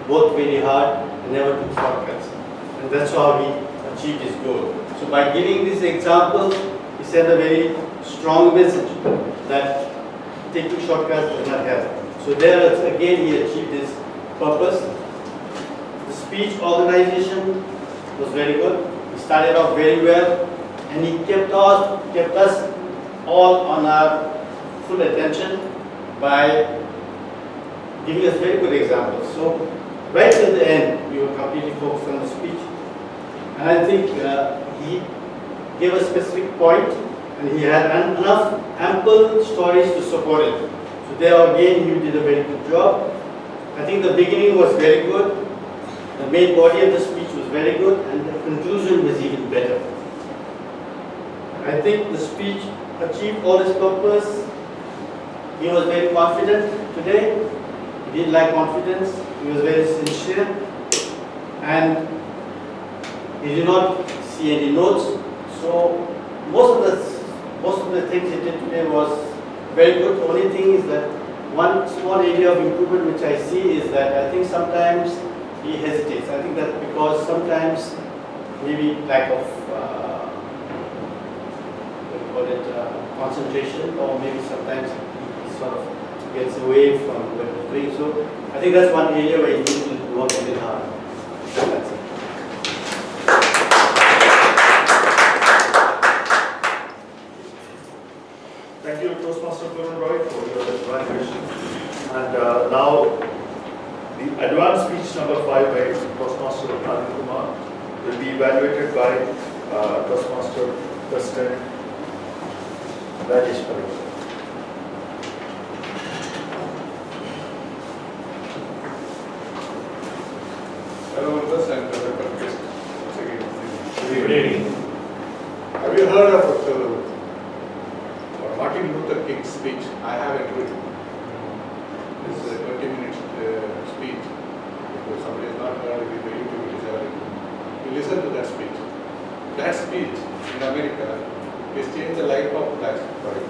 worked very hard and never took shortcuts. And that's how he achieved his goal. So by giving these examples, he sent a very strong message that taking shortcuts does not help. So there again he achieved his purpose. The speech organization was very good. He started off very well and he kept us all on our full attention by giving us very good examples. So right till the end, we were completely focused on the speech. And I think he gave a specific point and he had enough ample stories to support it. So there again, he did a very good job. I think the beginning was very good. The main body of the speech was very good and the conclusion was even better. I think the speech achieved all its purpose. He was very confident today. He didn't lack confidence. He was very sincere. And he did not see any notes. So most of the things he did today was very good. The only thing is that one small area of improvement which I see is that I think sometimes he hesitates. I think that because sometimes maybe lack of concentration, or maybe sometimes he sort of gets away from what he's doing. So I think that's one area where he needs to work a little hard. That's it. Thank you, Toastmaster Puran Roy, for your evaluation. And now, the advanced speech number 5 by Toastmaster Anand Kumar will be evaluated by Toastmaster President Rajesh Parikh. Hello, members, and welcome guests. Once again, Good evening. have you heard of Martin Luther King's speech? I haven't read it. This is a 20-minute speech. If somebody has not heard it, the YouTube is available. You listen to that speech. That speech in America has changed the life of black. Sorry.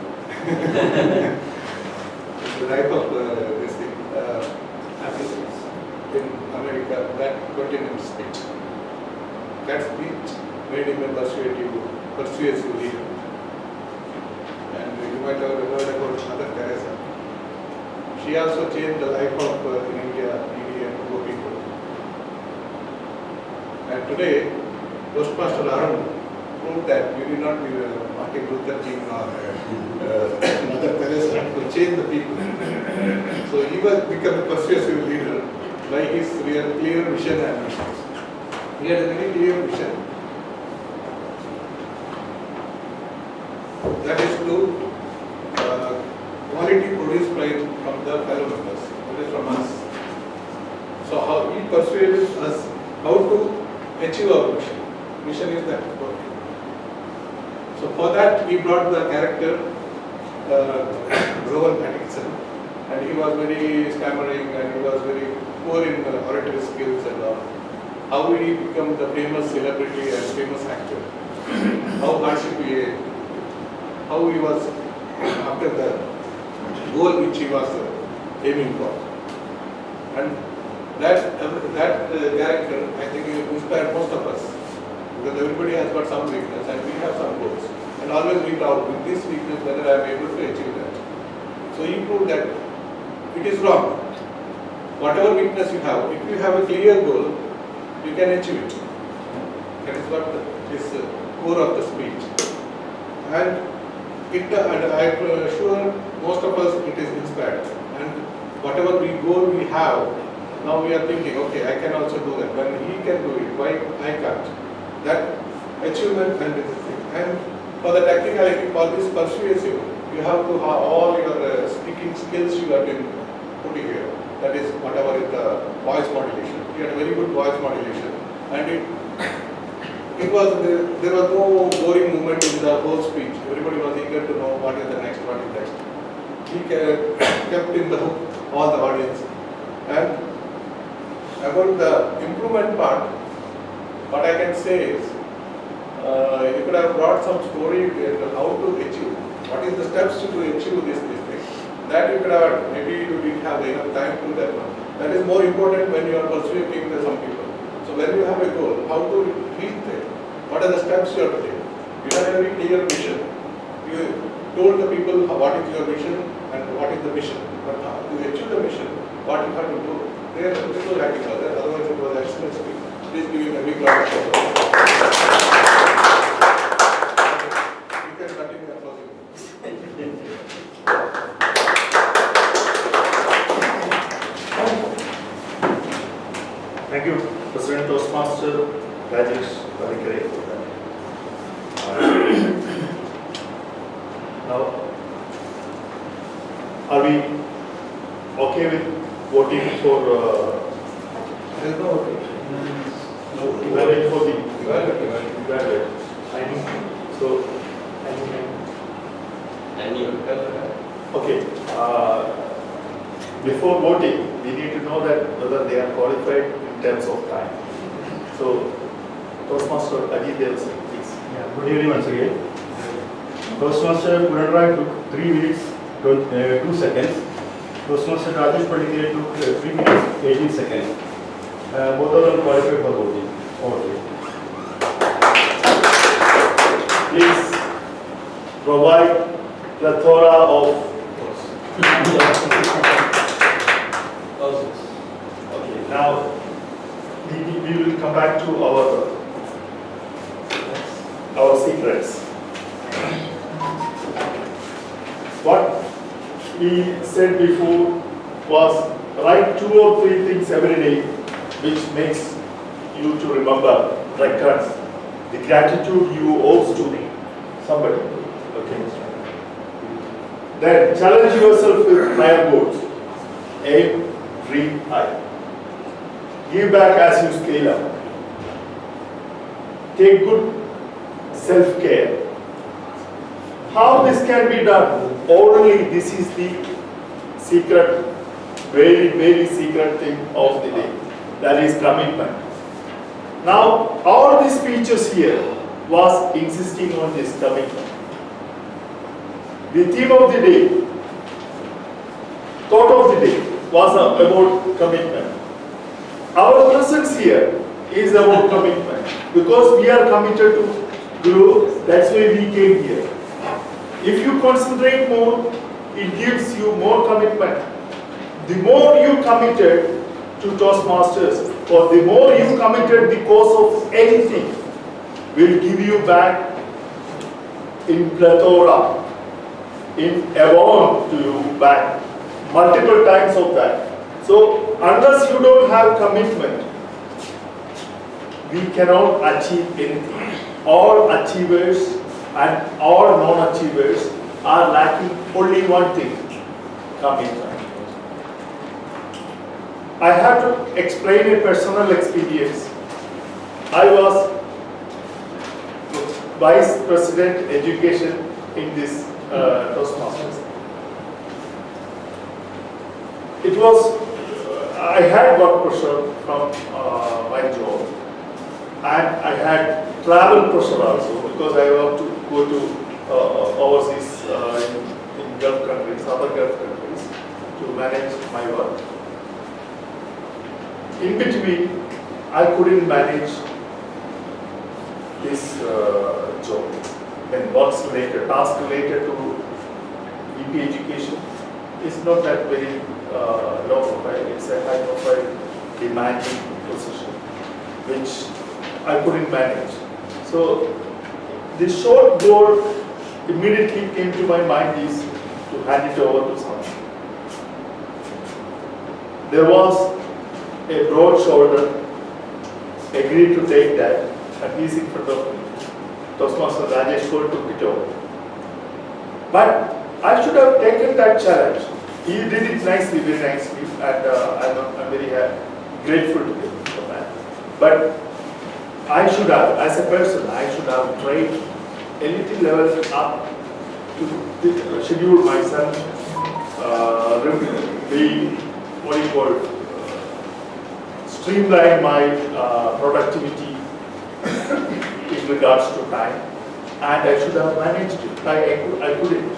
It's the life of this thing. Africans in America. That 20-minute speech. That speech made him a persuasive leader. And you might have heard about Mother Teresa. She also changed the life of in India, needy and poor people. And today, Toastmaster Arun proved that you need not be Martin Luther King or Mother Teresa to change the people. So he was become a persuasive leader by his real clear vision and missions. He had a very clear vision. That is to quality produced from the fellow members, that is from us. So how he persuaded us how to achieve our mission. Mission is that work. So for that he brought the character Rowan Atkinson, and he was very stammering and he was very poor in oratory skills and all. How he become the famous celebrity and famous actor. How hardship he, how he was after the goal which he was aiming for. And that character, I think, inspired most of us, because everybody has got some weakness and we have some goals. And always we doubt with this weakness whether I am able to achieve that. So he proved that it is wrong. Whatever weakness you have, if you have a clear goal, you can achieve it. That is what is the core of the speech. And I'm sure most of us it is inspired. And whatever goal we have, now we are thinking, okay, I can also do that. When he can do it, why I can't? That achievement and this thing. And for the technicality, for this persuasive, you have to have all your speaking skills you have been putting here. That is whatever is the voice modulation. He had very good voice modulation. And there was no boring moment in the whole speech. Everybody was eager to know what is the next, what is next. He kept in the hook all the audience. And about the improvement part, what I can say is, you could have brought some story on how to achieve. What is the steps to achieve this thing? That you could have, maybe you didn't have enough time to do that one. That is more important when you are pursuing some people. So when you have a goal, how to reach there? What are the steps you have to take? You have a very clear mission. You told the people what is your vision and what is the mission. But to achieve the mission, what you have to do? There was lacking there. Otherwise, it was excellent speech. Please give him a big round of applause. You can continue applauding. Thank you, President Toastmaster Rajesh Valikare, for that. Now, are we okay with voting for? There is no voting. Evaluate for the Evaluate. I think so. Okay. Before voting, we need to know that whether they are qualified in terms of time. So, Toastmaster Ajit Devasai, please. Yeah, good evening once again. Toastmaster Puranrai took 3 minutes 2 seconds. Toastmaster Rajesh Palikare took 3 minutes 18 seconds. Both of them qualified for voting. Okay. Please provide plethora of. Okay, now we will come back to our secrets. What he said before was write 2 or 3 things every day which makes you to remember, records, the gratitude you owe to somebody. Okay. Then challenge yourself with higher goals. Aim, dream high. Give back as you scale up. Take good self-care. How this can be done? Only this is the secret, very, very secret thing of the day. That is commitment. Now, all these speeches here was insisting on this commitment. The theme of the day, thought of the day, was about commitment. Our presence here is about commitment because we are committed to grow. That's why we came here. If you concentrate more, it gives you more commitment. The more you committed to Toastmasters, or the more you committed the cause of anything, will give you back in plethora, in amount to you back, multiple times of that. So, unless you don't have commitment, we cannot achieve anything. All achievers and all non-achievers are lacking only one thing, commitment. I have to explain a personal experience. I was Vice President Education in this Toastmasters. It was, I had work pressure from my job, and I had travel pressure also because I want to go to overseas in Gulf countries, other Gulf countries, to manage my work. In between, I couldn't manage this job. When works related, task related to EP education, it's not that very low profile. It's a high profile, demanding position, which I couldn't manage. So the short goal immediately came to my mind is to hand it over to someone. There was a broad shoulder, agreed to take that, and he's in front of me. Toastmaster Rajesh took it over. But I should have taken that challenge. He did it nicely, very nicely, and I'm very grateful to him for that. But I should have, as a person, I should have tried a little level up to schedule myself, streamline my productivity in regards to time, and I should have managed it. I couldn't.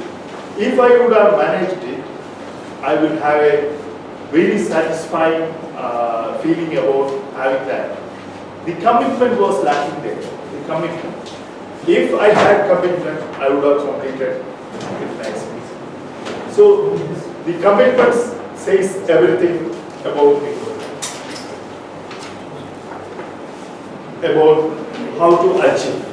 If I would have managed it, I would have a very satisfying feeling about having that. The commitment was lacking there. The commitment. If I had commitment, I would have completed it nicely. So the commitment says everything about me, about how to achieve.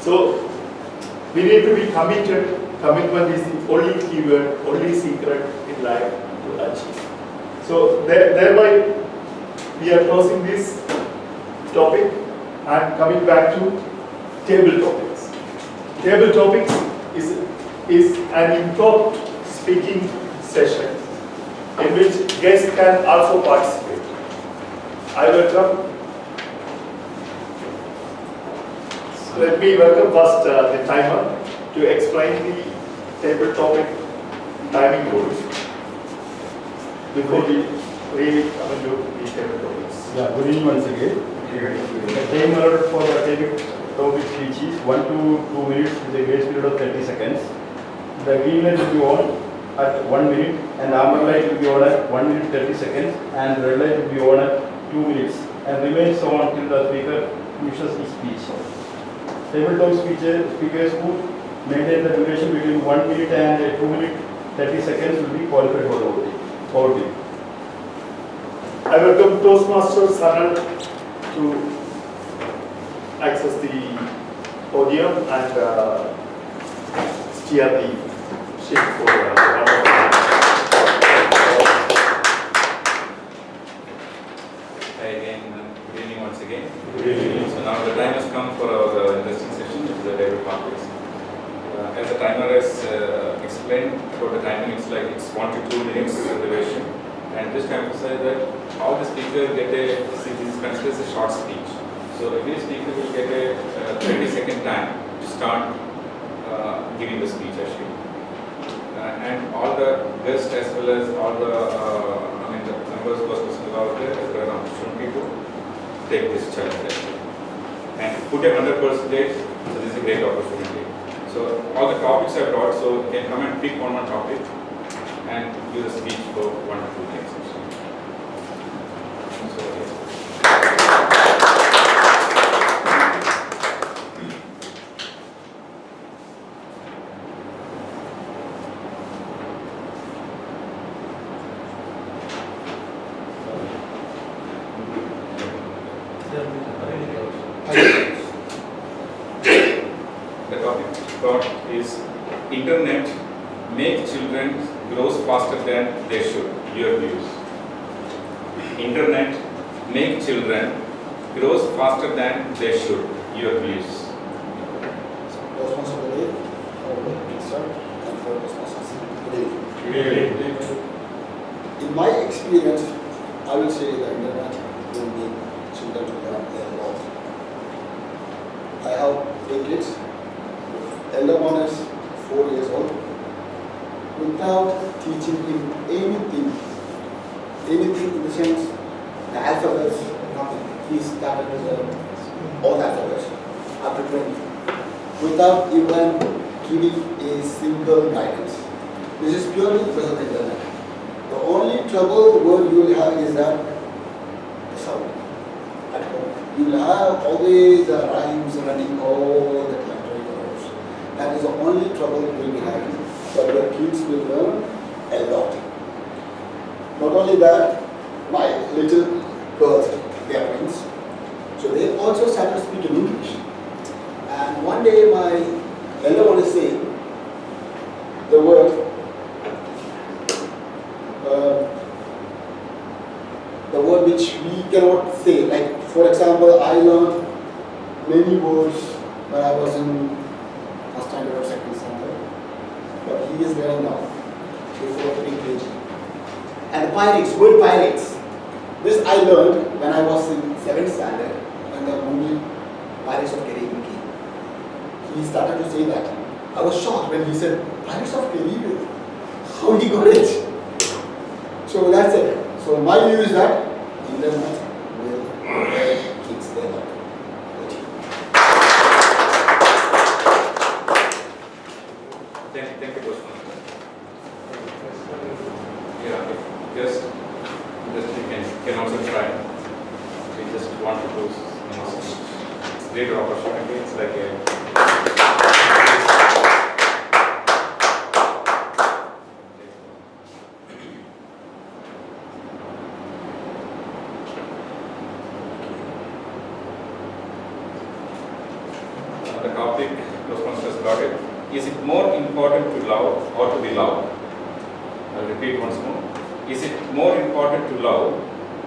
So we need to be committed. Commitment is the only keyword, only secret in life to achieve. So thereby we are closing this topic and coming back to table topics. Table topics is an impromptu speaking session in which guests can also participate. I welcome. Let me welcome first the timer to explain the table topic timing rules before we really come into the table topics. Yeah, good evening once again. The timer for the table topic speech is 1 to 2 minutes with a grace period of 30 seconds. The green light will be on at 1 minute and amber light will be on at 1 minute 30 seconds and red light will be on at 2 minutes and remains on till the speaker finishes his speech. Tabletop speakers who maintain the duration between 1 minute and 2 minute 30 seconds will be qualified for the voting. I welcome Toastmasters Sanal to access the podium and steer the ship for Hi again, good evening once again. So now the time has come for our interesting session, which is the table topics. As the timer has explained about the timing, it's 1 to 2 minutes duration. And just to emphasize that all the speakers get this is considered as a short speech. So every speaker will get a 30-second time to start giving the speech actually. And all the guests as well as all the the members who are present out there as well as opportunity to take this challenge actually. And put a 100%, so this is a great opportunity. So all the topics I brought, so you can come and pick one topic and give the speech for 1 to 2 minutes. So, yes. The topic got is Internet make children grows faster than they should. Your views. Internet make children grows faster than they should. Your views. Responsibility and for responsibility. In my experience, I will say the internet will make children to learn a lot. I have 3 kids. Elder one is 4 years old. Without teaching him anything in the sense, the alphabets, nothing. He started with all the alphabets after 20. Without even giving a single guidance. This is purely because of the internet. The only trouble word you will have is that the sound at home. You will have always the rhymes running all the time. That is the only trouble you will be having. But your kids will learn a lot. Not only that, my little girls, they are twins. So they also started speaking English. And one day my elder one is saying the word which we cannot say. Like for example, I learned many words when I was in first standard or second standard. But he is learning now, before 3 kg. And pirates, word pirates. This I learned when I was in 7th standard, when the movie Pirates of Caribbean came. He started to say that. I was shocked when he said, Pirates of Caribbean? how he got it. So that's it. So my view is that internet will prepare kids their life. Thank you, Toastmaster. Yeah, if just you can also try. We just want to do greater opportunity. It's like a the topic Toastmasters got it. Is it more important to love or to be loved? I'll repeat once more. Is it more important to love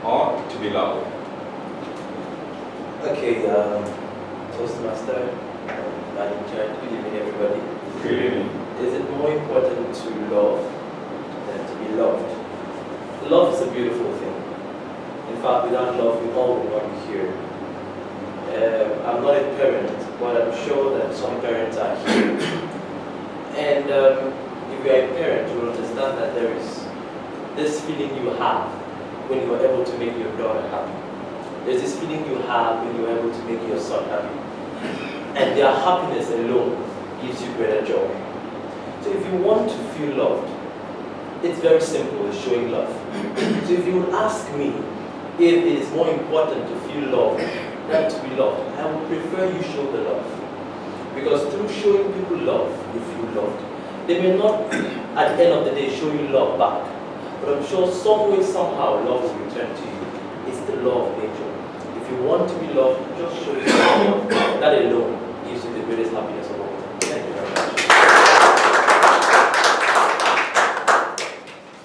or to be loved? Okay, Toastmaster, manager, good evening everybody. Good evening. Is it more important to love than to be loved? Love is a beautiful thing. In fact, without love, we all would not be here. I'm not a parent, but I'm sure that some parents are here. And if you are a parent, you will understand that there is this feeling you have when you are able to make your daughter happy. There's this feeling you have when you are able to make your son happy. And their happiness alone gives you greater joy. So if you want to feel loved, it's very simple, it's showing love. So if you would ask me if it is more important to feel loved than to be loved, I would prefer you show the love. Because through showing people love, you feel loved. They may not, at the end of the day, show you love back. But I'm sure some way, somehow, love will return to you. It's the law of nature. If you want to be loved, just show yourself love. That alone gives you the greatest happiness of all. Thank you very much.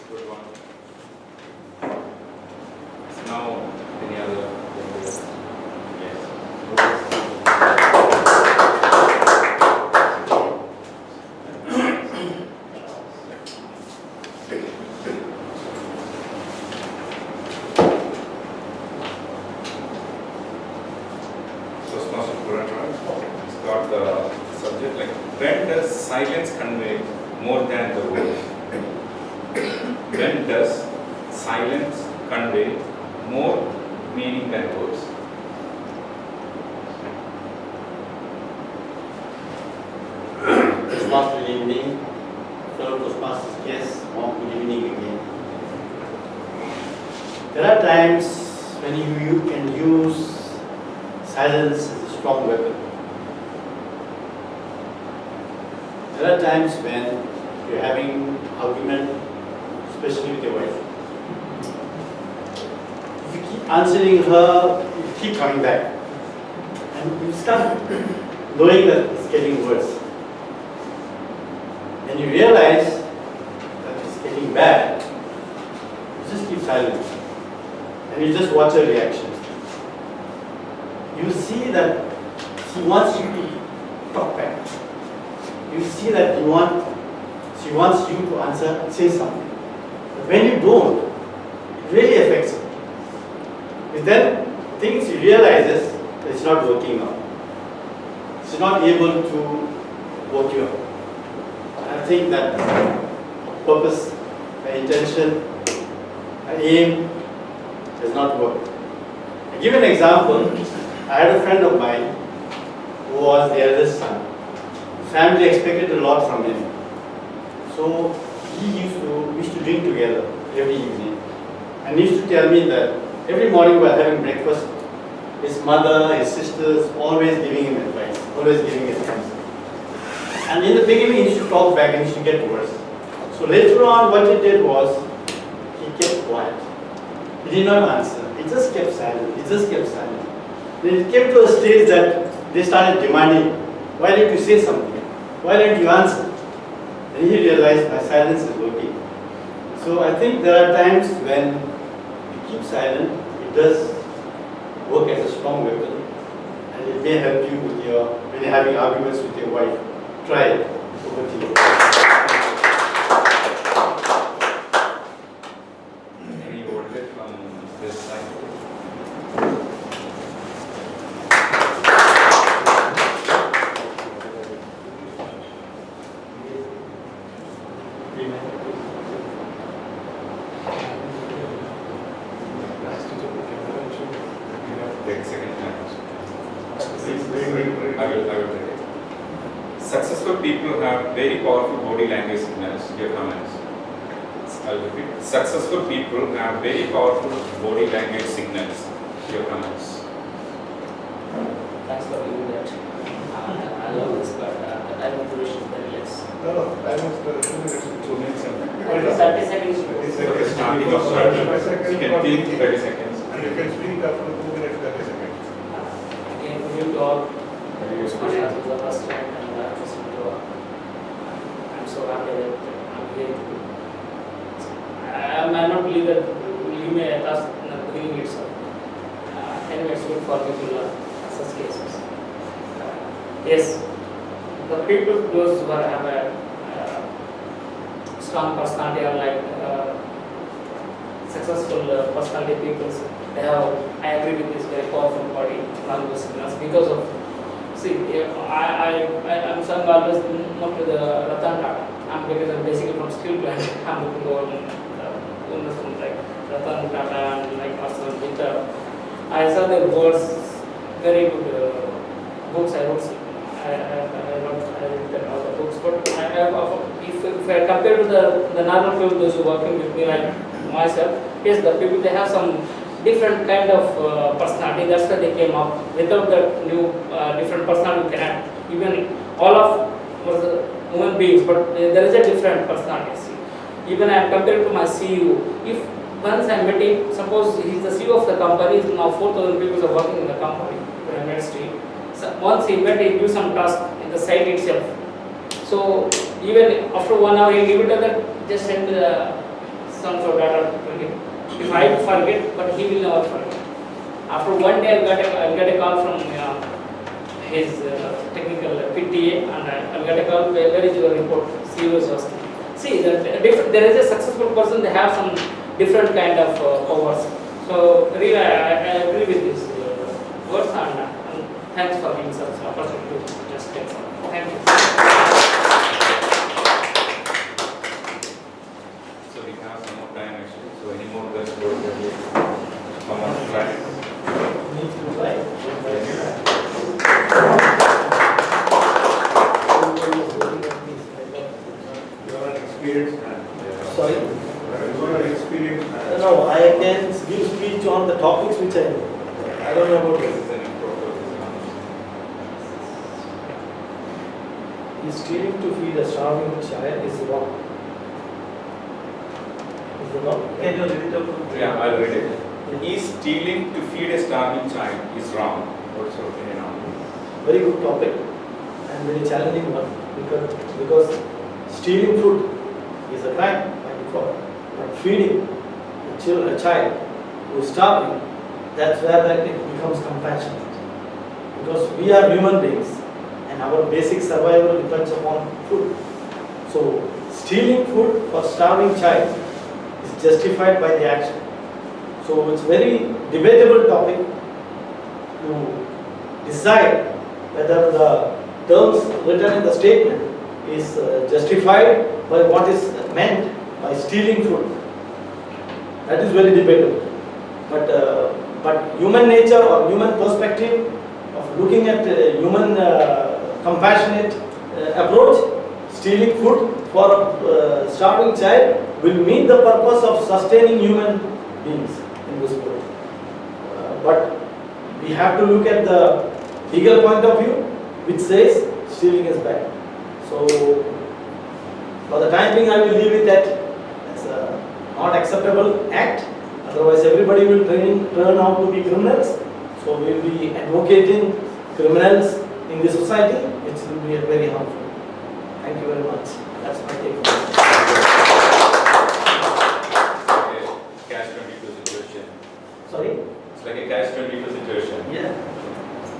Good one. So now, any other? Yes. Toastmaster Purandra has got the subject like, when does silence convey more than the words? When does silence convey more meaning than words? Toastmaster, good evening. Fellow Toastmasters guests, good evening again. There are times when you can use silence as a strong weapon. There are times when you're having argument, especially with your wife. If you keep answering her, you keep coming back. And you start knowing that it's getting worse. And you realize that it's getting bad. You just keep silent. And you just watch her reaction. You see that she wants you to talk back. You see that she wants you to answer and say something. But when you don't, it really affects her. Because then things she realizes that it's not working out. She's not able to work you out. I think that purpose, her intention, her aim has not worked. I give an example. I had a friend of mine who was the eldest son. The family expected a lot from him. So we used to drink together every evening. And he used to tell me that every morning while having breakfast, his mother, his sisters, always giving him advice, always giving advice. And in the beginning, he used to talk back and he used to get worse. So later on, what he did was, he kept quiet. He did not answer. He just kept silent. He just kept silent. Then it came to a stage that they started demanding, why didn't you say something? Why didn't you answer? And he realized my silence is working. So I think there are times when you keep silent, it does work as a strong weapon. And it may help you with when you're having arguments with your wife. Try it. Over to you. Any word from this side? take second time. I will take it. Successful people have very powerful body language signals. Your comments. I'll repeat. Successful people have very powerful body language signals. Your comments. Thanks for giving that. I love this, but the time of duration is very less. No, time is 2 minutes. 2 minutes and 30 seconds. starting of starting. You can think 30 seconds. And you can speak after 2 minutes, 30 seconds. Again, good evening to all. This is the first time and I'm so happy that I'm here. I might not believe that you may ask in the beginning itself. Anyway, it's good for people in such cases. Yes, the people, those who have a strong personality or like successful personality people, they have, I agree with this very powerful body language signals because of, see, I'm saying always not to the Ratan Tata. Because I'm basically from steel plant. I'm looking over from like Ratan Tata and like Arsenal Peter. I saw their words, very good books I wrote. I read all the books, but if I compare to the normal people, those who are working with me like myself, yes, the people, they have some different kind of personality. That's why they came up. Without that new different personality, we cannot, even all of us human beings, but there is a different personality. Even I am compared to my CEO. If once I met him, suppose he is the CEO of the company, now 4,000 people are working in the company, in the industry. So once he met, he do some task in the site itself. So even after 1 hour, he will tell that just send some sort of data to him. If I forget, but he will never forget. After 1 day, I'll get a call from his technical PTA, and I'll get a call, where is your report? CEO is asking. See, there is a successful person, they have some different kind of powers. So really, I agree with these words, and thanks for giving such opportunity to just get some. Thank you. So we have some more time actually. So any more questions? Come on, try. Need to try. You are an experienced man. Sorry? You are an experienced man. No, I can give speech on the topics which I know. I don't know about This this. is an improper Is stealing to feed a starving child is wrong. Is it wrong? Can you read it out? Yeah, I'll read it. Is stealing to feed a starving child is wrong? What's your opinion on it? Very good topic and very challenging one because stealing food is a crime by default. But feeding a child who is starving, that's where it becomes compassionate. Because we are human beings and our basic survival depends upon food. So stealing food for starving child is justified by the action. So it's very debatable topic to decide whether the terms written in the statement is justified by what is meant by stealing food. That is very debatable. But human nature or human perspective of looking at human compassionate approach, stealing food for a starving child will meet the purpose of sustaining human beings in this world. But we have to look at the legal point of view, which says stealing is bad. So for the time being, I will leave it at it's a not acceptable act. Otherwise, everybody will turn out to be criminals. So we will be advocating criminals in the society, which will be very harmful. Thank you very much. That's my take. Catch-22 situation. Sorry? It's like a catch-22 situation. Yeah.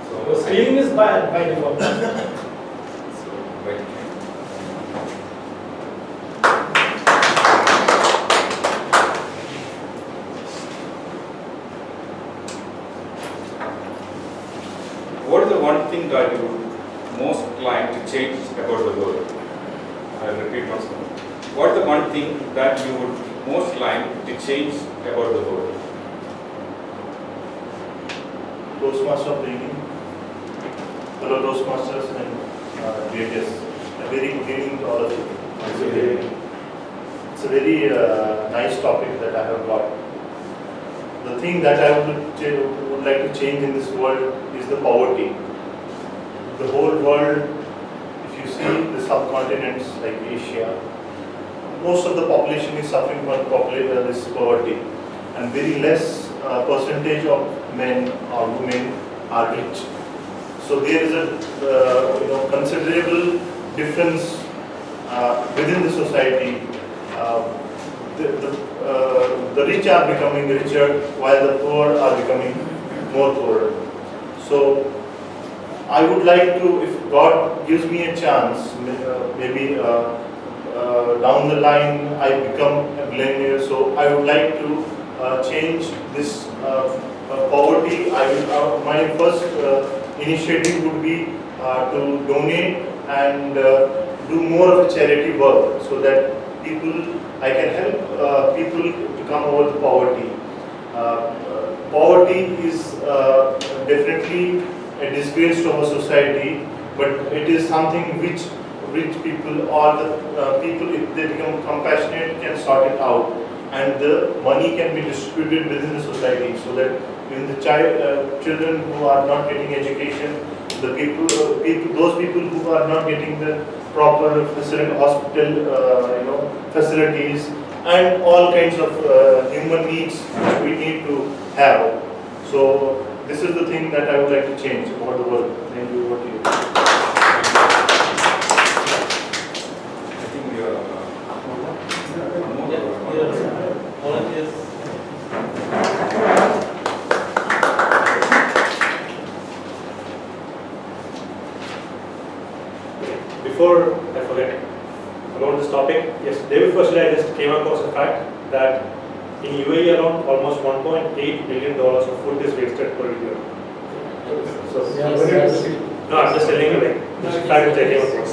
So Stealing is bad by default. Right. What is the one thing that you would most like to change about the world? I'll repeat once more. What is the one thing that you would most like to change about the world? Toastmaster of the evening, fellow Toastmasters and DHS. A very good evening to all of you. It's a very nice topic that I have got. The thing that I would like to change in this world is the poverty. The whole world, if you see the subcontinents like Asia, most of the population is suffering from this poverty, and very less percentage of men or women are rich. So there is a considerable difference within the society. The rich are becoming richer while the poor are becoming more poorer. So I would like to, if God gives me a chance, maybe down the line I become a billionaire, so I would like to change this poverty. My first initiative would be to donate and do more of a charity work, so that I can help people to come over the poverty. Poverty is definitely a disgrace to our society, but it is something which rich people or the people, if they become compassionate, can sort it out, and the money can be distributed within the society, so that when the children who are not getting education, those people who are not getting the proper hospital facilities and all kinds of human needs which we need to have. So this is the thing that I would like to change about the world. Thank you. What do you? I think we are Volunteers. Before I forget about this topic, yes, David, firstly I just came across the fact that in UAE alone, almost $1.8 billion of food is wasted per year. So, no, I'm just telling you, like, this fact which I came across.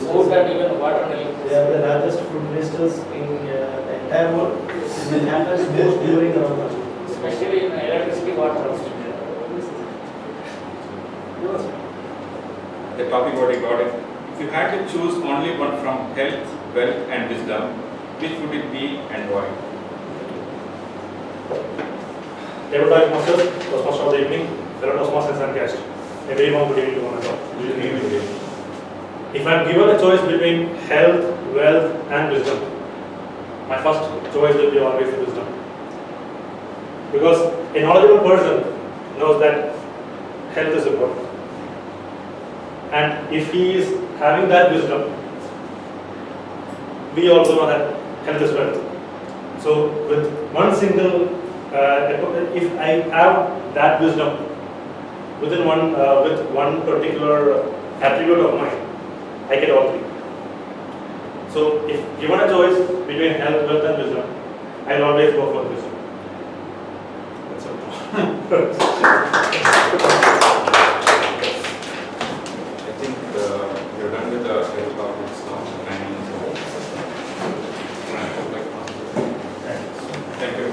More than even water and electricity. They are the largest food wasters in the entire world. It happens most during the Ramadan. Especially in electricity, water. the topic what I got it. If you had to choose only one from health, wealth and wisdom, which would it be and why? David Toastmasters, Toastmaster of the evening, fellow Toastmasters and guest. A very warm good evening to one another. If I am given a choice between health, wealth and wisdom, my first choice will be always the wisdom. Because a knowledgeable person knows that health is important. And if he is having that wisdom, we also know that health is wealth. So with one single, if I have that wisdom within one, with one particular attribute of mine, I get all three. So if given a choice between health, wealth and wisdom, I'll always go for wisdom. That's all. I think we're done with the health topics now. Timing is over. Thank you.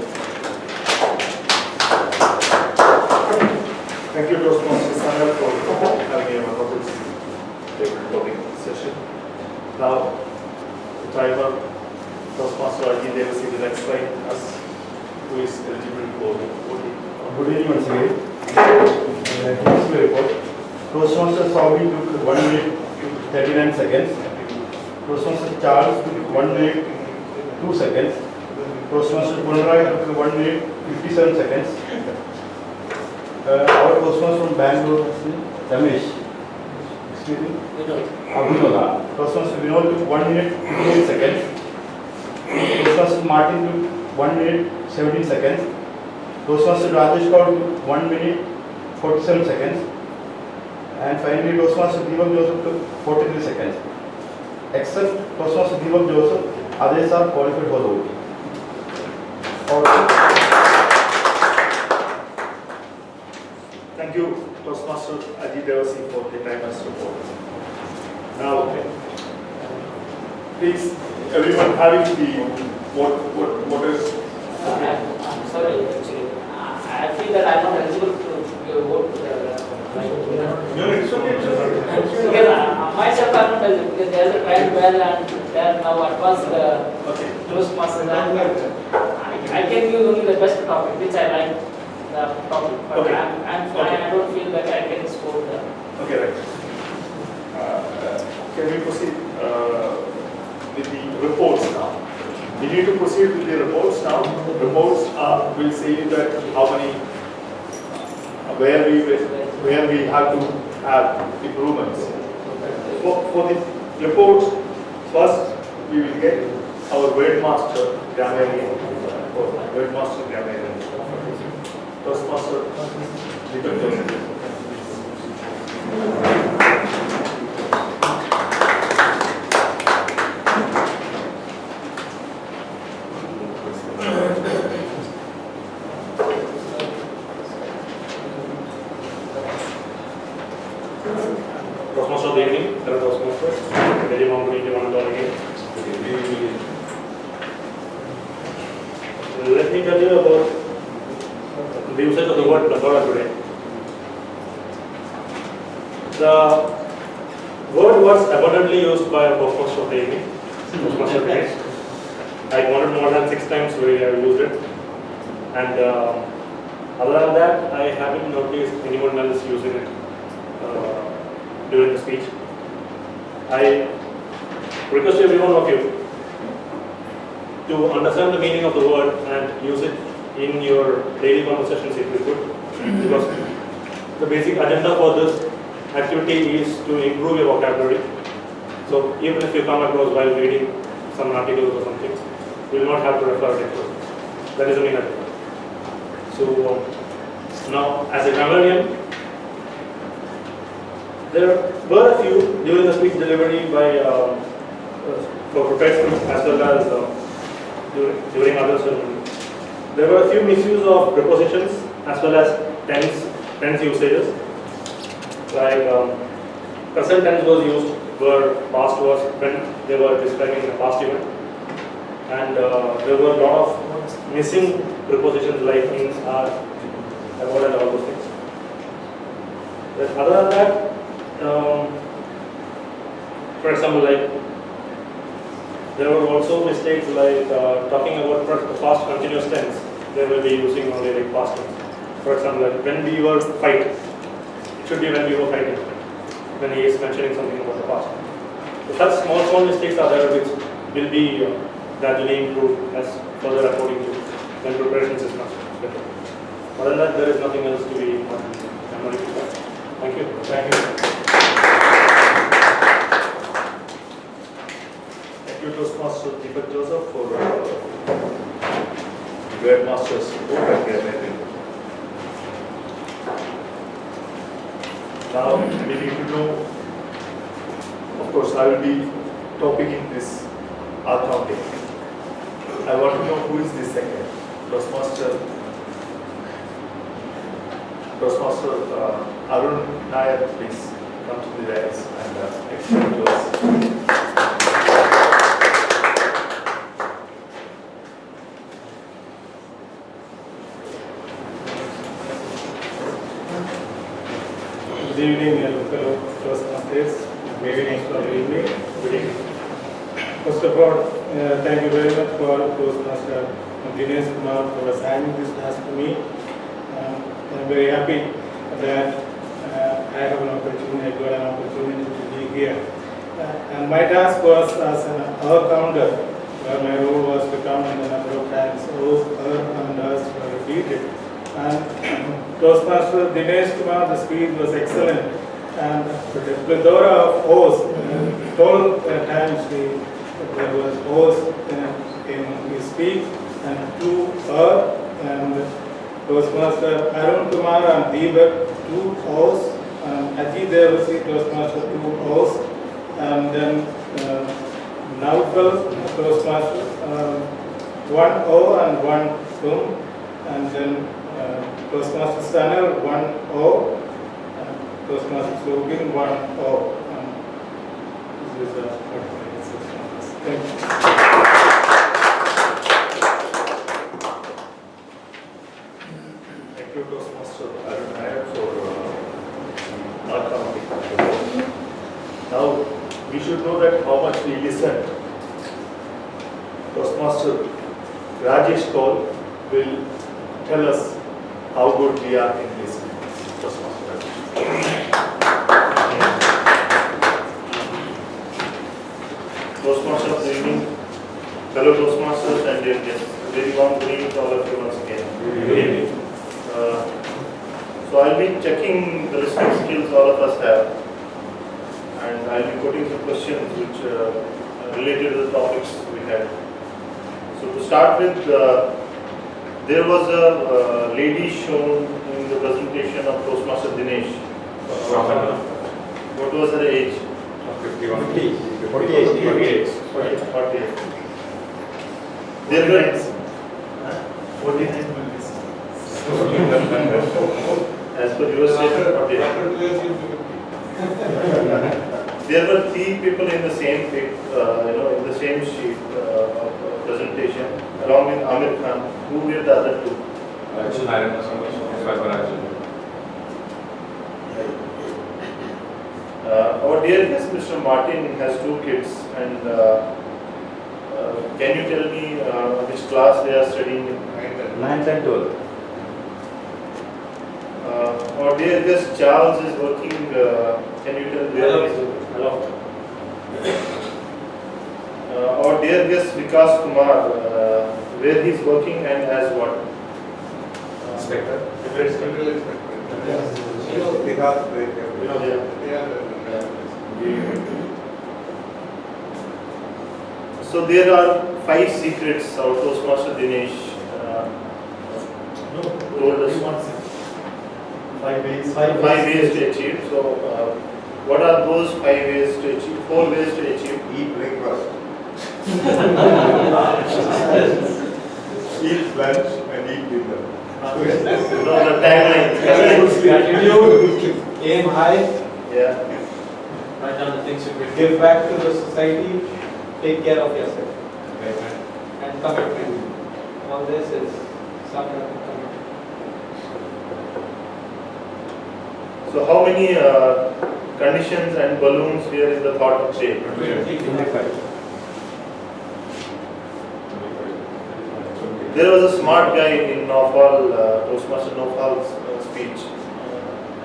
Thank you, Toastmasters Sangha, for having a wonderful topic session. Now, the timer, Toastmaster Ajit Devasi will explain us who is eligible for voting. Good evening once again. Here's the report. Toastmaster Saudi took 1 minute 39 seconds. Toastmaster Charles took 1 minute 2 seconds. Toastmaster Punrai took 1 minute 57 seconds. Our Toastmaster from Bangalore, Ramesh. Excuse me? Abhinola. Toastmaster Vinod took 1 minute 58 seconds. Toastmaster Martin took 1 minute 17 seconds. Toastmaster Rajesh Kaur took 1 minute 47 seconds. And finally Toastmaster Deepak Joseph took 43 seconds. Except Toastmaster Deepak Joseph, others are qualified for the vote. Thank you, Toastmaster Ajit Devasi, for the timer's report. Now, please, everyone having the what is sorry, actually. I feel that I'm not eligible to give a vote to the. No, it's okay. Because myself I'm not eligible because they are trying well and they are now advanced Toastmasters. I can give only the best topic which I like the topic, but Okay. I don't feel that I can score the. Okay, right. Can we proceed with the reports now? We need to proceed with the reports now. Reports will say that how many, where we have to have improvements. For the reports, first we will get our wordmaster grammarian. Wordmaster grammarian. Toastmaster. Toastmasters of the evening, there are Toastmasters. Very long meeting, one and all again. Let me tell you about the usage of the word plethora today. The word was abundantly used by a Toastmaster of the evening. Toastmaster of the evening. I counted more than 6 times we have used it. And other than that, I haven't noticed anyone else using it during the speech. I request every one of you to understand the meaning of the word and use it in your daily conversations if you could, because the basic agenda for this activity is to improve your vocabulary. So even if you come across while reading some articles or something, you will not have to refer it to it. That is the main agenda. So now, as a grammarian, there were a few during the speech delivery by for prepared speech as well as during other ceremonies. There were a few misuse of prepositions as well as tense usages. Like present tense was used where past was when they were describing a past event, and there were a lot of missing prepositions like in, are, about, and all those things. But other than that, for example, like there were also mistakes like talking about past continuous tense. They will be using only like past tense. For example, like when we were fighting, it should be when we were fighting. When he is mentioning something about the past. So such small mistakes are there which will be gradually improved as further according to when preparation is much better. Other than that, there is nothing else to be memorized. Thank you. Thank you, Toastmaster Deepak Joseph, for Wordmasters report and grammarian. Now, we need to know, of course, I will be topicing this topic. I want to know who is the second. Toastmaster Arun Nair, please come to the dais and explain to us. Good evening, fellow Toastmasters. Good evening. Good evening. First of all, thank you very much for Toastmaster Dinesh Kumar for assigning this task to me. I'm very happy that I have an opportunity, I got an opportunity to be here. And my task was as an hour counter, where my role was to count the number of times O's, and R's were repeated. And Toastmaster Dinesh Kumar, the speed was excellent. And the plethora of O's, 12 times there was O's in his speech, and 2 and Toastmaster Arun Kumar and Deepak, 2 O's, and Ajit Devasi, Toastmaster, 2 O's, and then Naufal, Toastmaster, 1 O and 1 and then Toastmaster Sanal, 1 O, and Toastmaster Slogan, 1 O. This is thank you. Toastmaster Rajesh Kaul will tell us how good we are in listening. Toastmaster Rajesh. Toastmasters, good evening. Fellow Toastmasters and dear guests, very warm good evening to all of you once again. Good evening. So I'll be checking the listening skills all of us have, and I'll be putting some questions which are related to the topics we had. So to start with, there was a lady shown in the presentation of Toastmaster Dinesh. What was her age? 51. 48. 48. There were 49 as per your statement, After 2 48. years, you'll be 50. There were 3 people in the same pic, in the same sheet of presentation, along with Amir Khan. Who were the other 2? I don't know so much. His wife Arjun. Our dear guest, Mr. Martin, has 2 kids, and can you tell me which class they are studying in? 9th and 12th. Our dear guest, Charles, is working. Can you tell where he is? Hello. Our dear guest, Vikas Kumar, where he is working and as what? Inspector. Central inspector. So there are 5 secrets our Toastmaster Dinesh told us. 5 ways. 5 ways to achieve. So what are those 5 ways to achieve? 4 ways to achieve. Eat breakfast. Eat lunch and eat dinner. No, the tagline. Gratitude, aim high, Yeah. Write down the things you prefer. give back to the society, take care of yourself, and commitment. All this is some kind of commitment. So how many conditions and balloons were in the thought of day? 25. There was a smart guy in Nofal, Toastmaster Nofal's speech,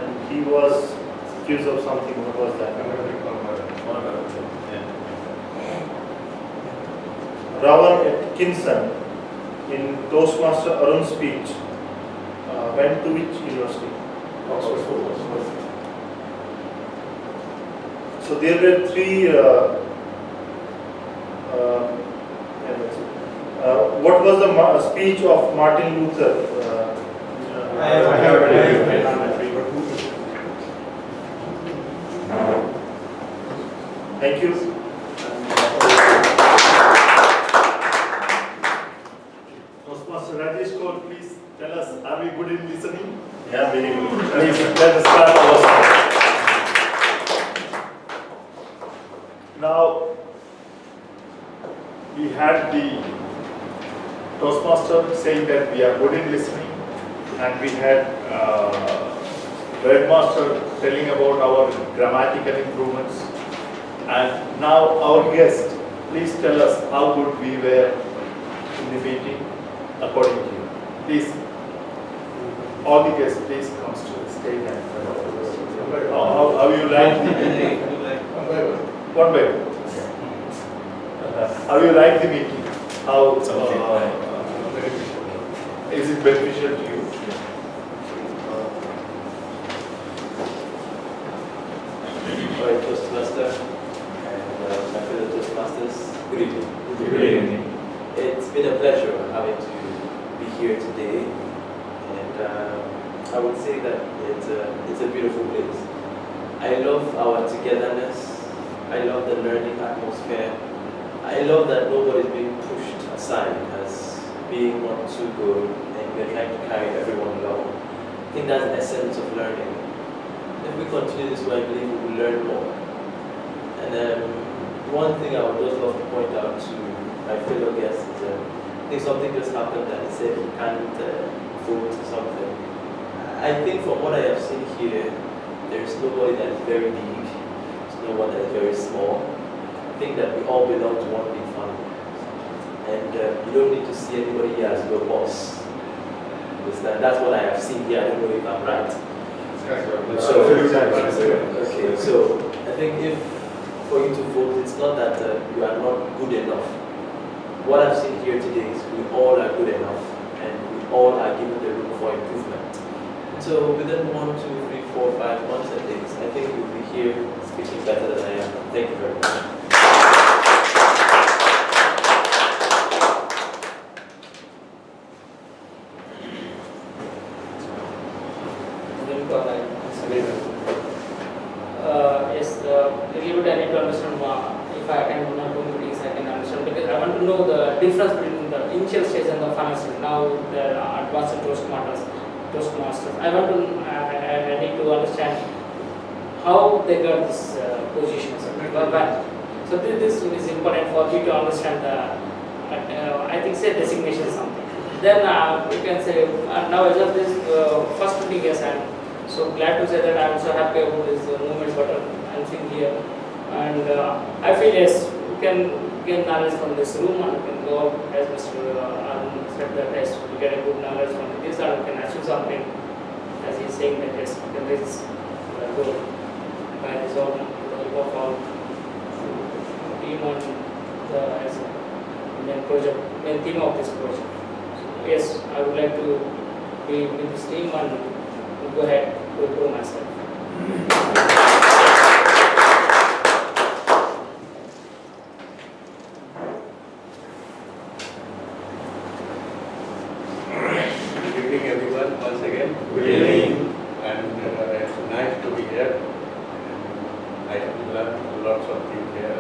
and he was accused of something. What was that? Ravan Atkinson in Toastmaster Arun's speech went to which university? Oxford. So there were 3. What was the speech of Martin Luther? I have read. Thank you. Toastmaster Rajesh Kaul, please tell us, are we good in listening? Yeah, very good. Please, let us start our session. Now, we had the Toastmaster saying that we are good in listening, and we had Headmaster telling about our grammatical improvements, and now our guest, please tell us how good we were in the meeting according to you. Please, all the guests, please come to the stage and how you like the meeting? One by one. How you like the meeting? How is it beneficial to you? Alright, Toastmaster and my fellow Toastmasters, good evening. Good evening. It's been a pleasure having to be here today, and I would say that it's a beautiful place. I love our togetherness. I love the learning atmosphere. I love that nobody's being pushed aside as being not too good, and we're trying to carry everyone along. I think that's the essence of learning. If we continue this way, I believe we will learn more. And one thing I would just love to point out to my fellow guests is I think something just happened that he said he can't vote or something. I think from what I have seen here, there's nobody that is very big, there's no one that is very small. I think that we all belong to one big family. And you don't need to see anybody as your boss. Understand? That's what I have seen here. I don't know if I'm right. Okay, so I think if for you to vote, it's not that you are not good enough. What I've seen here today is we all are good enough, and we all are given the room for improvement. So within 1, 2, 3, 4, 5 months at least, I think you'll be here speaking better than I am. Thank you very much. Yes, a little bit I need to understand if I attend 1 or 2 meetings, I can understand, because I want to know the difference between the initial stage and the final stage. Now the advanced Toastmasters. I need to understand how they got this position. So this is important for you to understand I think say designation something. Then you can say now as of this first 20 years, I'm so glad to say that I'm so happy about this movement button I'm seeing here, and I feel yes, you can gain knowledge from this room and you can go as Mr. Arun said that yes, we get a good knowledge from this and we can achieve something, as he's saying that yes, we can reach the goal by this all the help of our team on the as a main project, main theme of this project. So yes, I would like to be with this team and go ahead to improve myself. Good evening, everyone, once again. Good evening. And it's nice to be here. And I have learned lots of things here,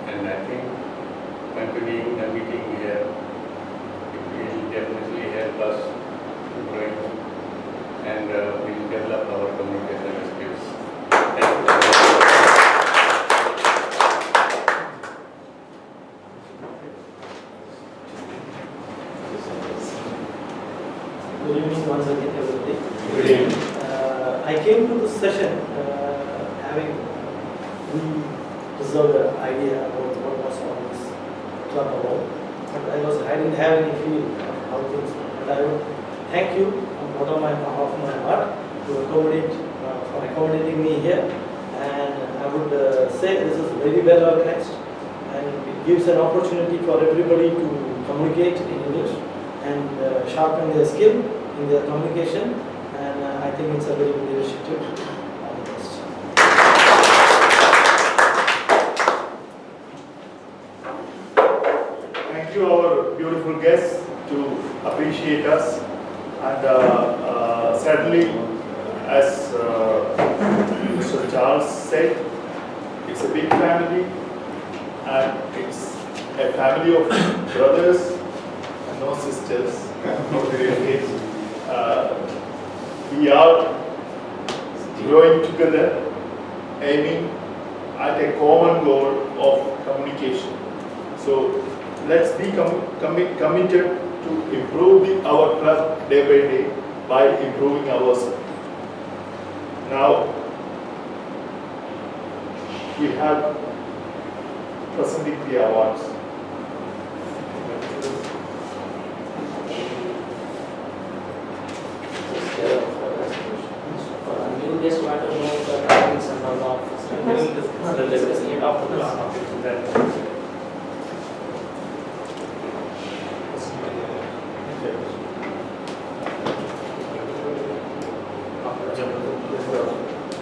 and I think continuing the meeting here, it will definitely help us to grow and we'll develop our communication skills. Thank you. Good evening once again, everybody. Good evening. I came to this session having reserved an idea about what was on this club about, but I didn't have any feel of how things were. But I would thank you on bottom of my heart to accommodate for accommodating me here, and I would say this is very well organized, and it gives an opportunity for everybody to communicate in English and sharpen their skill in their communication, and I think it's a very good initiative. All the best. Thank you, our beautiful guests, to appreciate us. And certainly, as Mr. Charles said, it's a big family, and it's a family of brothers and no sisters. We are growing together, aiming at a common goal of communication. So let's be committed to improve our club day by day by improving ourselves. Now, we have presenting the awards. You just want to know the timings and all of this. And we will discuss it after the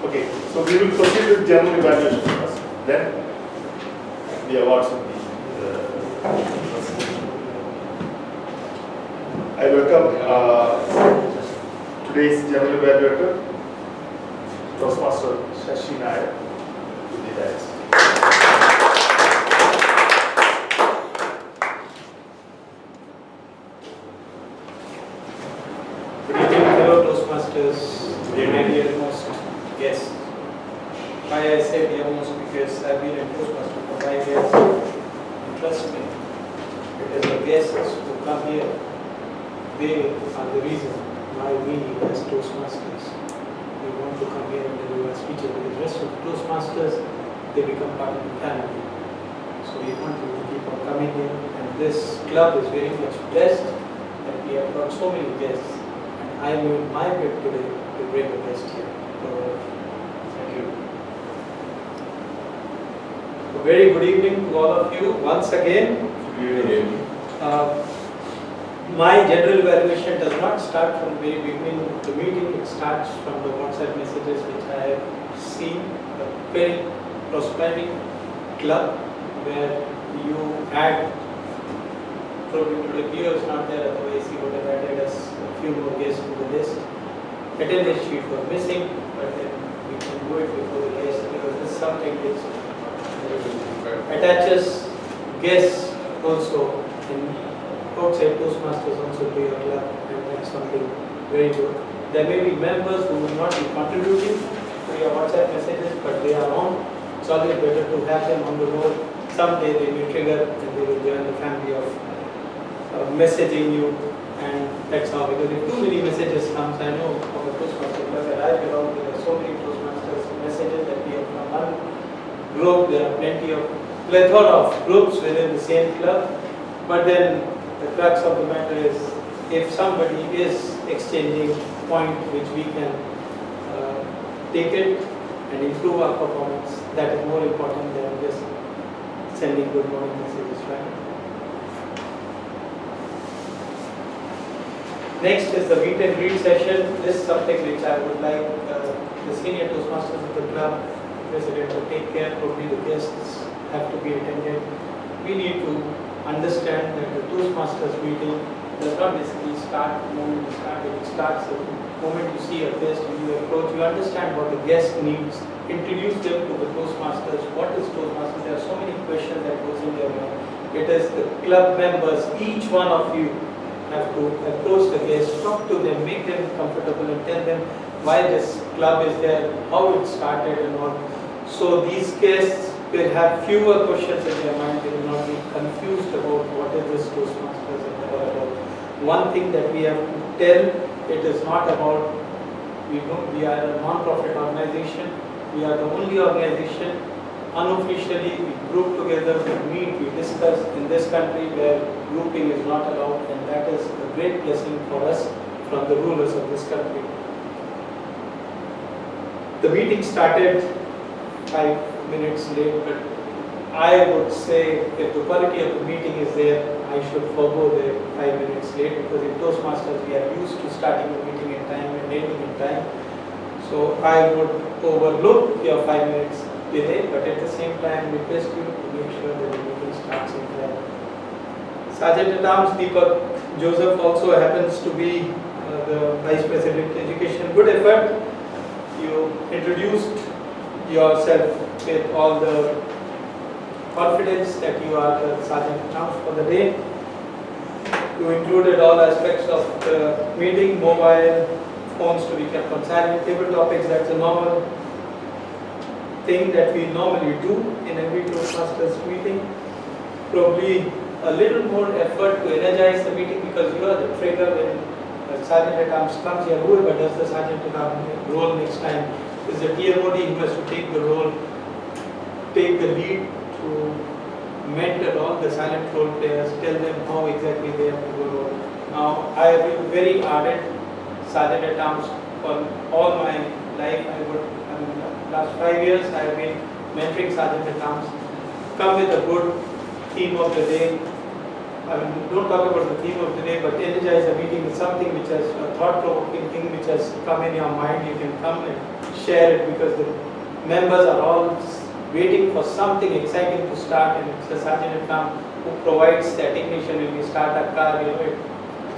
Okay, so we will proceed with general evaluation first, then the awards will be I welcome today's general evaluator, Toastmaster Shashi Nair, to the dais. Good evening, fellow Toastmasters, my dearmost guests. Why I say dearmost, because I've been a Toastmaster for 5 years. And trust me, because the guests who come here, they are the reason why we as Toastmasters, we want to come here and deliver speeches. With the rest of the Toastmasters, they become part of the family. So we want you to keep on coming here and this club is very much blessed that we have got so many guests. And I made my bit today to bring a guest here. So, thank you. A very good evening to all of you once again. My general evaluation does not start from the very beginning of the meeting. It starts from the WhatsApp messages which I have seen. A very prospering club where you had, probably today Gio is not there, otherwise he would have added us a few more guests to the list. Attendance sheet was missing, but then we can do it before the guests because this is something which attaches guests also in outside Toastmasters also to your club, and that's something very good. There may be members who will not be contributing to your WhatsApp messages, but they are on. It's always better to have them on the road. Someday they may trigger and they will join the family of messaging you, and that's how. Because if too many messages comes, I know of a Toastmaster club that I belong to, there are so many Toastmasters messages that we have from one group. There are plethora of groups within the same club, but then the crux of the matter is if somebody is exchanging point which we can take it and improve our performance, that is more important than just sending good morning messages, right? Next is the meet and greet session. This is something which I would like the senior Toastmasters of the club, president, to take care. Probably the guests have to be attended. We need to understand that the Toastmasters meeting does not basically start the moment you start it. It starts the moment you see a guest and you approach. You understand what the guest needs. Introduce them to the Toastmasters. What is Toastmasters? There are so many questions that goes in their mind. It is the club members, each one of you have to approach the guests, talk to them, make them comfortable and tell them why this club is there, how it started and all. So these guests will have fewer questions in their mind. They will not be confused about what is this Toastmasters and all about. One thing that we have to tell, it is not about, we are a non-profit organization. We are the only organization, unofficially, we group together, we meet, we discuss in this country where grouping is not allowed, and that is a great blessing for us from the rulers of this country. The meeting started 5 minutes late, but I would say if the quality of the meeting is there, I should forego the 5 minutes late, because in Toastmasters we are used to starting the meeting in time and ending in time. So I would overlook your 5 minutes delay, but at the same time request you to make sure that the meeting starts in time. Sergeant at Arms Deepak Joseph also happens to be the Vice President Education. Good effort. You introduced yourself with all the confidence that you are the Sergeant at Arms for the day. You included all aspects of the meeting, mobile phones to be kept on silent, table topics, that's a normal thing that we normally do in every Toastmasters meeting. Probably a little more effort to energize the meeting, because you are the trigger when the Sergeant at Arms comes here. Whoever does the Sergeant at Arms role next time is the TMOD who has to take the role, take the lead to mentor all the silent role players, tell them how exactly they have to go. Now, I have been very ardent Sergeant at Arms for all my life. Last 5 years I have been mentoring Sergeant at Arms. Come with a good theme of the day. Don't talk about the theme of the day, but energize the meeting with something which has a thought-provoking thing which has come in your mind. You can come and share it, because the members are all waiting for something exciting to start, and it's the Sergeant at Arms who provides that ignition when we start a car. It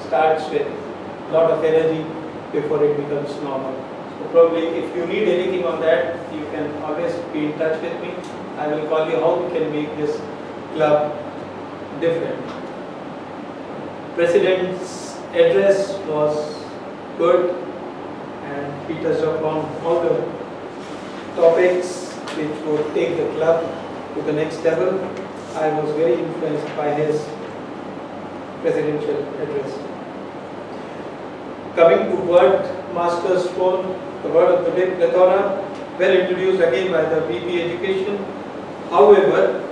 starts with a lot of energy before it becomes normal. So probably if you need anything on that, you can always be in touch with me. I will call you how we can make this club different. President's address was good, and he touched upon all the topics which would take the club to the next level. I was very influenced by his presidential address. Coming to word master's role, the word of the day, plethora, well introduced again by the VP Education. However,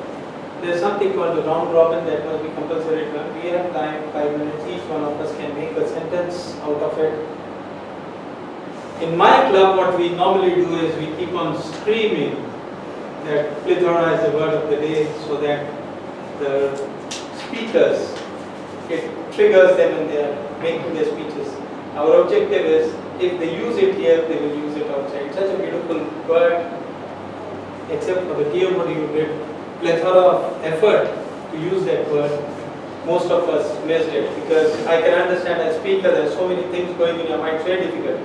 there's something called the round robin that must be compulsory to learn. We have time, 5 minutes, each one of us can make a sentence out of it. In my club, what we normally do is we keep on screaming that plethora is the word of the day, so that the speakers, it triggers them when they are making their speeches. Our objective is, if they use it here, they will use it outside. Such a beautiful word, except for the TM what you did, plethora of effort to use that word. Most of us missed it, because I can understand as speaker there are so many things going in your mind, it's very difficult.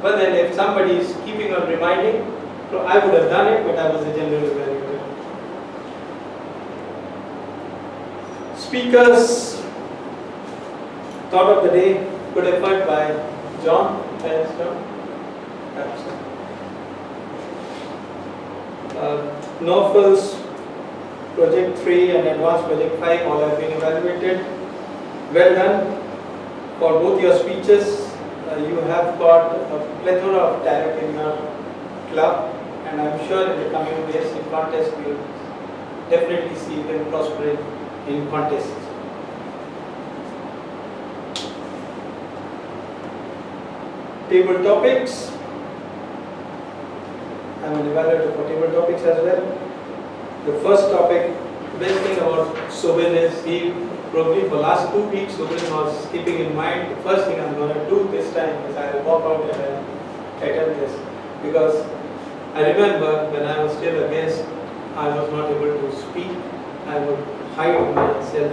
But then if somebody is keeping on reminding, so I would have done it, but I was a general evaluator. Speakers, thought of the day, good effort by John. Thanks, John. Novels, Project 3 and Advanced Project 5 all have been evaluated. Well done for both your speeches. You have got a plethora of talent in your club, and I'm sure in the coming days in contests you'll definitely see them prospering in contests. Table topics. I'm an evaluator for table topics as well. The first topic, the best thing about Sobin is he probably for last 2 weeks Sobin was keeping in mind the first thing I'm going to do this time is I'll walk out and I'll attempt this. Because I remember when I was still a guest, I was not able to speak. I would hide myself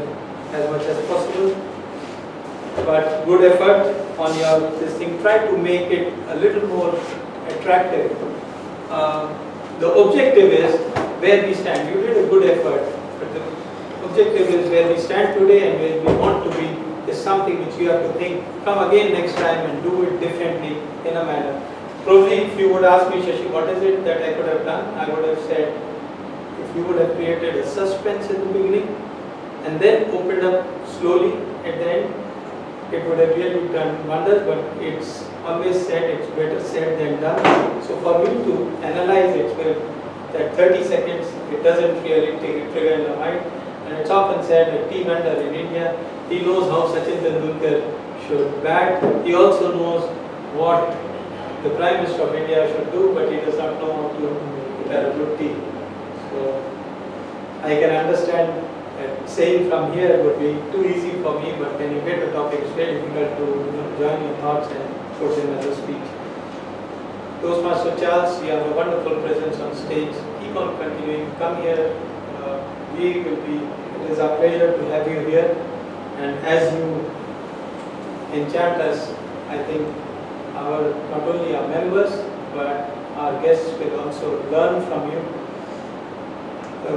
as much as possible. But good effort on your this thing. Try to make it a little more attractive. The objective is where we stand. You did a good effort, but the objective is where we stand today and where we want to be is something which you have to think, come again next time and do it differently in a manner. Probably if you would ask me, Shashi, what is it that I could have done? I would have said, if you would have created a suspense in the beginning and then opened up slowly at the end, it would have really done wonders, but it's always said it's better said than done. So for me to analyze it with that 30 seconds, it doesn't really take a trigger in the mind. And it's often said that T. Vendor in India, he knows how Sachin Tendulkar should bat. He also knows what the Prime Minister of India should do, but he does not know how to prepare a good tea. So I can understand that saying from here would be too easy for me, but when you get the topic, it's very difficult to join your thoughts and put them as a speech. Toastmaster Charles, you have a wonderful presence on stage. Keep on continuing. Come here. It is our pleasure to have you here. And as you enchant us, I think not only our members, but our guests will also learn from you.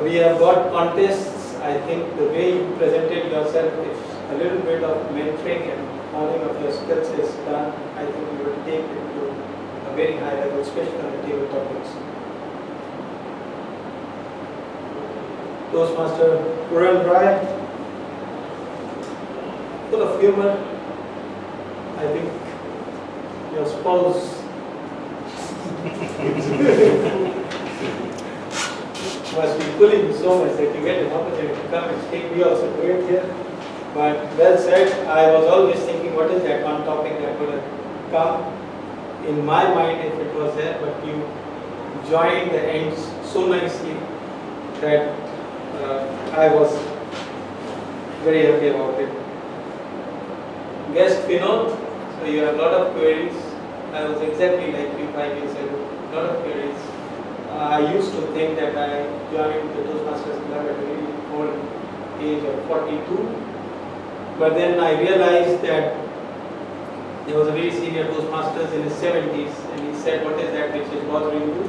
We have got contests. I think the way you presented yourself is a little bit of mentoring and honing of your skills is done. I think you will take it to a very high level, especially on the table topics. Toastmaster Puran Rai, full of humor. I think your spouse must be pulling so much that you get an opportunity to come and speak. We also do it here. But well said. I was always thinking, what is that one topic that would have come in my mind if it was there, but you joined the ends so nicely that I was very happy about it. Guest Vinod, so you have a lot of queries. I was exactly like you 5 years ago, a lot of queries. I used to think that I joined the Toastmasters Club at a very old age of 42, but then I realized that there was a very senior Toastmasters in his 70s, and he said, what is that which is bothering you?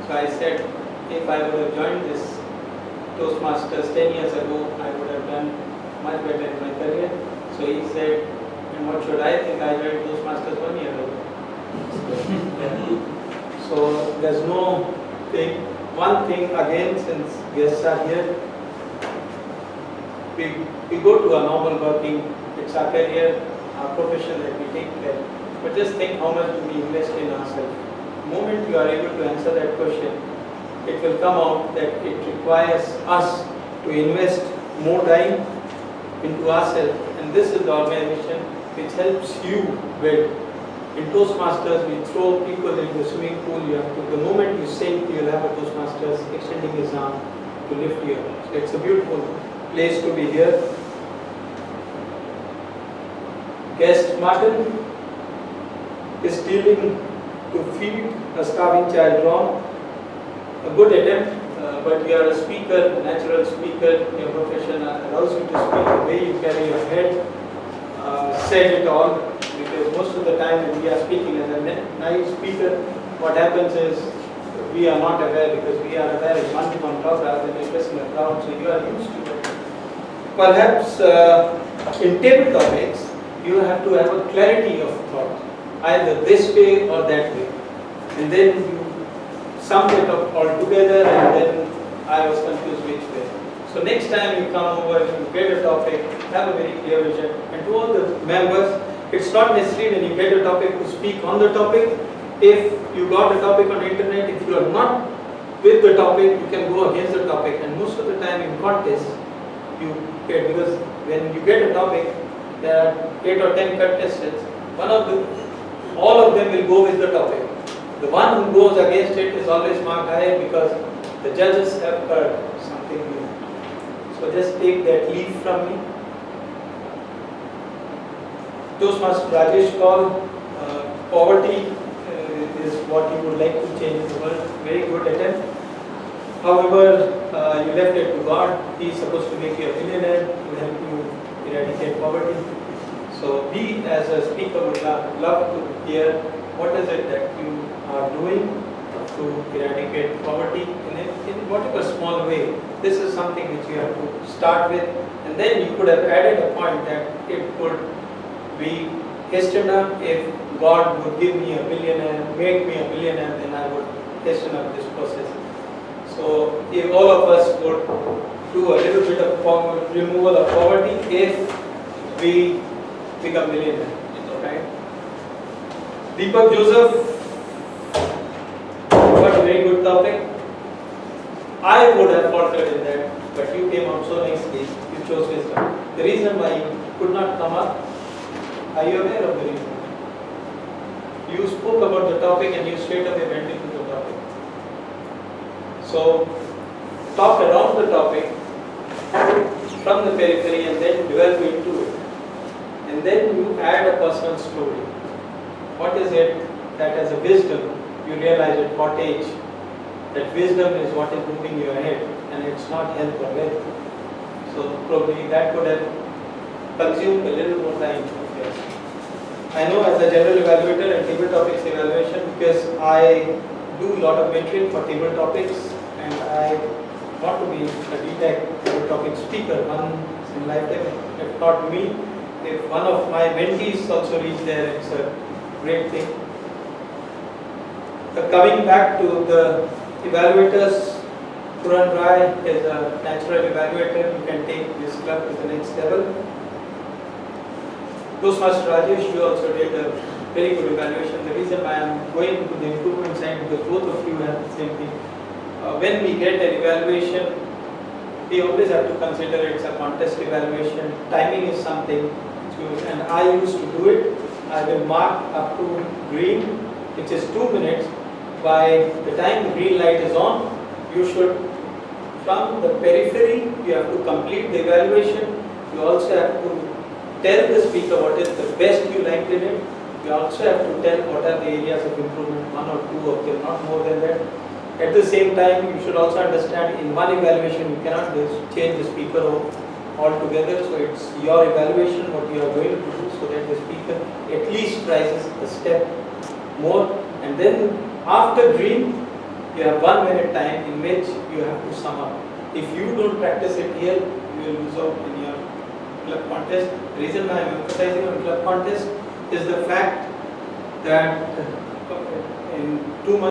So I said, if I would have joined this Toastmasters 10 years ago, I would have done much better in my career. So he said, and what should I think? I joined Toastmasters 1 year ago. So there's no thing. One thing again, since guests are here, we go to a normal working, it's our career, our profession that we take care. But just think how much do we invest in ourselves. The moment you are able to answer that question, it will come out that it requires us to invest more time into ourselves, and this is the organization which helps you build. In Toastmasters, we throw people into the swimming pool. You have to, the moment you sink, you'll have a Toastmasters extending his arm to lift you up. So it's a beautiful place to be here. Guest Martin is dealing to feed a starving child wrong. A good attempt, but you are a speaker, a natural speaker. Your profession allows you to speak. The way you carry your head said it all, because most of the time when we are speaking as a naive speaker, what happens is we are not aware, because we are aware of one-to-one talk rather than addressing a crowd, so you are used to it. Perhaps in table topics, you have to have a clarity of thought, either this way or that way, and then you sum it up all together, and then I was confused which way. So next time you come over, you get a topic, have a very clear vision, and to all the members, it's not necessary when you get a topic to speak on the topic. If you got a topic on the internet, if you are not with the topic, you can go against the topic, and most of the time in contests, you get, because when you get a topic, there are 8 or 10 contestants, all of them will go with the topic. The one who goes against it is always marked high, because the judges have heard something new. So just take that leaf from me. Toastmaster Rajesh called poverty is what you would like to change in the world. Very good attempt. However, you left it to God. He is supposed to make you a millionaire to help you eradicate poverty. So we as a speaker would love to hear what is it that you are doing to eradicate poverty in whatever small way. This is something which you have to start with, and then you could have added a point that it could be hastened up. If God would give me a billionaire, make me a billionaire, then I would hasten up this process. So if all of us would do a little bit of removal of poverty, if we become millionaire, right? Deepak Joseph, what a very good topic. I would have faltered in that, but you came out so nicely. You chose wisdom. The reason why you could not come up, are you aware of the reason? You spoke about the topic and you straight away went into the topic. So, talk around the topic from the periphery and then delve into it. And then you add a personal story. What is it that as a wisdom you realize at what age that wisdom is what is moving you ahead and it's not health or wealth. So probably that would have consumed a little more time of yours. I know as a general evaluator and table topics evaluation, because I do a lot of mentoring for table topics and I want to be a DTech table topic speaker once in lifetime. If not me, if one of my mentees also reach there, it's a great thing. Coming back to the evaluators, Puran Rai is a natural evaluator who can take this club to the next level. Toastmaster Rajesh, you also did a very good evaluation. The reason why I am going to the improvement side, because both of you have the same thing. When we get an evaluation, we always have to consider it's a contest evaluation. Timing is something, and I used to do it. I will mark up to green, which is 2 minutes. By the time the green light is on, you should, from the periphery, you have to complete the evaluation. You also have to tell the speaker what is the best you liked in it. You also have to tell what are the areas of improvement, 1 or 2 of them, not more than that. At the same time, you should also understand in one evaluation, you cannot just change the speaker altogether. So it's your evaluation, what you are going to do, so that the speaker at least rises a step more. And then after green, you have 1 minute time in which you have to sum up. If you don't practice it here, you will lose out in your club contest. The reason why I am emphasizing on club contest is the fact that in 2 months,